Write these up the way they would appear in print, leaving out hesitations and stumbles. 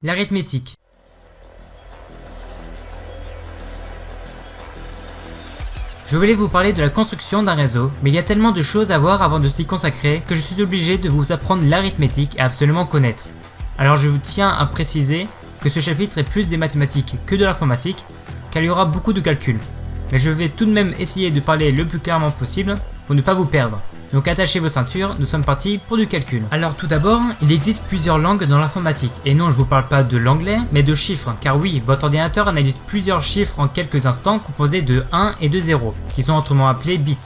L'arithmétique. Je voulais vous parler de la construction d'un réseau, mais il y a tellement de choses à voir avant de s'y consacrer que je suis obligé de vous apprendre l'arithmétique à absolument connaître. Alors je vous tiens à préciser que ce chapitre est plus des mathématiques que de l'informatique, car il y aura beaucoup de calculs. Mais je vais tout de même essayer de parler le plus clairement possible pour ne pas vous perdre. Donc attachez vos ceintures, nous sommes partis pour du calcul. Alors tout d'abord, il existe plusieurs langues dans l'informatique. Et non, je vous parle pas de l'anglais, mais de chiffres. Car oui, votre ordinateur analyse plusieurs chiffres en quelques instants composés de 1 et de 0, qui sont autrement appelés bits.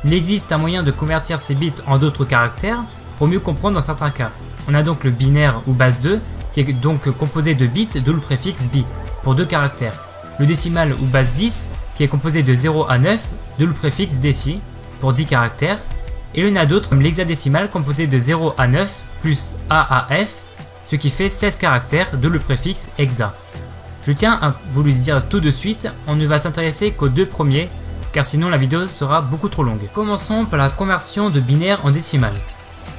Il existe un moyen de convertir ces bits en d'autres caractères pour mieux comprendre dans certains cas. On a donc le binaire ou base 2, qui est donc composé de bits d'où le préfixe bi, pour 2 caractères. Le décimal ou base 10, qui est composé de 0 à 9, d'où le préfixe déci, pour 10 caractères. Et il y en a d'autres comme l'hexadécimal composé de 0 à 9 plus A à F, ce qui fait 16 caractères de le préfixe hexa. Je tiens à vous le dire tout de suite, on ne va s'intéresser qu'aux deux premiers, car sinon la vidéo sera beaucoup trop longue. Commençons par la conversion de binaire en décimal.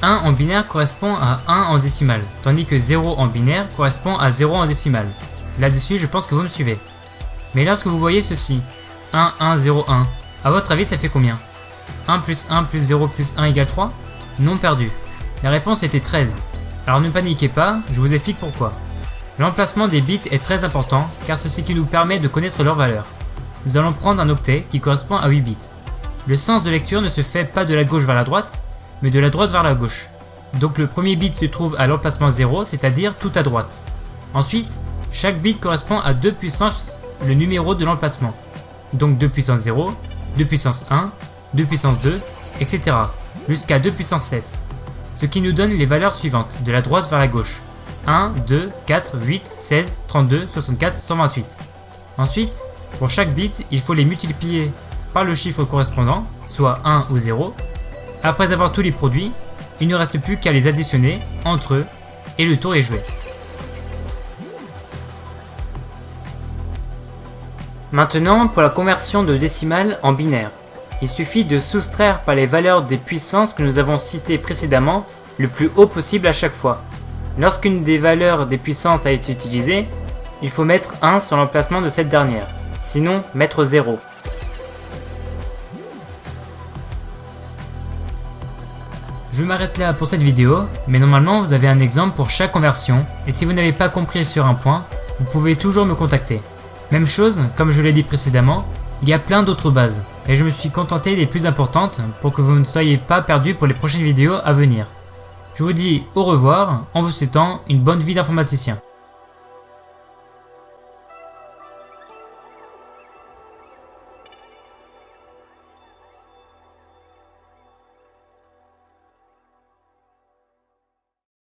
1 en binaire correspond à 1 en décimal, tandis que 0 en binaire correspond à 0 en décimal. Là-dessus, je pense que vous me suivez. Mais lorsque vous voyez ceci, 1, 1, 0, 1, à votre avis ça fait combien ? 1 plus 1 plus 0 plus 1 égale 3 ? Non perdu. La réponse était 13. Alors ne paniquez pas, je vous explique pourquoi. L'emplacement des bits est très important car c'est ce qui nous permet de connaître leur valeur. Nous allons prendre un octet qui correspond à 8 bits. Le sens de lecture ne se fait pas de la gauche vers la droite, mais de la droite vers la gauche. Donc le premier bit se trouve à l'emplacement 0, c'est-à-dire tout à droite. Ensuite, chaque bit correspond à 2 puissance le numéro de l'emplacement. Donc 2 puissance 0, 2 puissance 1, 2 puissance 2, etc. jusqu'à 2 puissance 7. Ce qui nous donne les valeurs suivantes, de la droite vers la gauche. 1, 2, 4, 8, 16, 32, 64, 128. Ensuite, pour chaque bit, il faut les multiplier par le chiffre correspondant, soit 1 ou 0. Après avoir tous les produits, il ne reste plus qu'à les additionner entre eux et le tour est joué. Maintenant, pour la conversion de décimales en binaire. Il suffit de soustraire par les valeurs des puissances que nous avons citées précédemment le plus haut possible à chaque fois. Lorsqu'une des valeurs des puissances a été utilisée, il faut mettre 1 sur l'emplacement de cette dernière, sinon mettre 0. Je m'arrête là pour cette vidéo, mais normalement vous avez un exemple pour chaque conversion, et si vous n'avez pas compris sur un point, vous pouvez toujours me contacter. Même chose, comme je l'ai dit précédemment, il y a plein d'autres bases, et je me suis contenté des plus importantes pour que vous ne soyez pas perdus pour les prochaines vidéos à venir. Je vous dis au revoir en vous souhaitant une bonne vie d'informaticien.